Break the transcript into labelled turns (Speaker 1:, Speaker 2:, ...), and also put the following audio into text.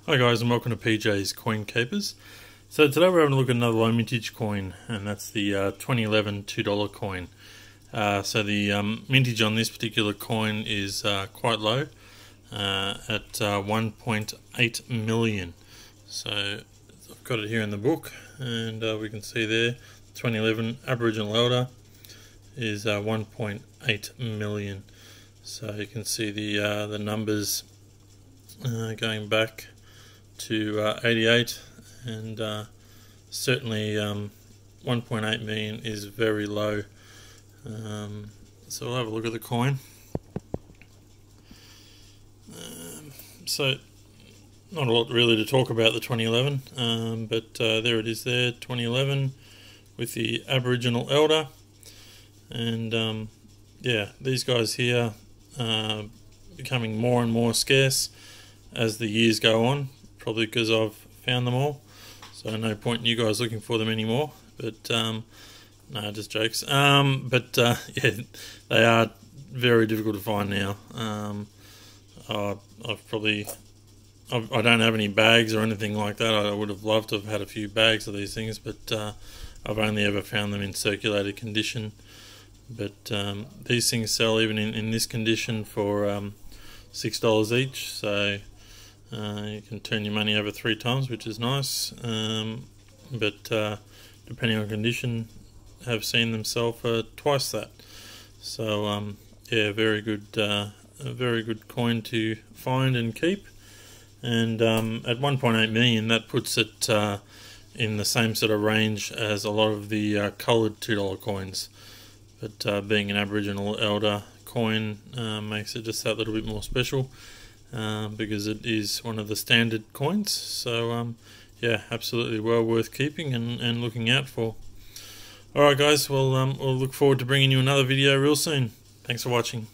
Speaker 1: Hi guys, and welcome to PJ's Coin Keepers. So today we're having a look at another low mintage coin, and that's the 2011 $2 coin. So the mintage on this particular coin is quite low, at 1.8 million. So I've got it here in the book, and we can see there 2011 Aboriginal Elder is 1.8 million. So you can see the numbers going back to 88, and certainly 1.8 million is very low. So we'll have a look at the coin. So not a lot really to talk about the 2011, but there it is there, 2011 with the Aboriginal Elder. And yeah, these guys here are becoming more and more scarce as the years go on, probably because I've found them all, so no point in you guys looking for them anymore. But no, just jokes. But yeah, they are very difficult to find now. I don't have any bags or anything like that. I would have loved to have had a few bags of these things, but I've only ever found them in circulated condition. But these things sell even in this condition for $6 each, so you can turn your money over 3 times, which is nice. But depending on condition, have seen them sell for twice that. So yeah, a very good coin to find and keep. And at 1.8 million, that puts it in the same sort of range as a lot of the coloured $2 coins. But being an Aboriginal Elder coin makes it just that little bit more special, because it is one of the standard coins. So yeah, absolutely well worth keeping and looking out for. Alright guys, well we'll look forward to bringing you another video real soon. Thanks for watching.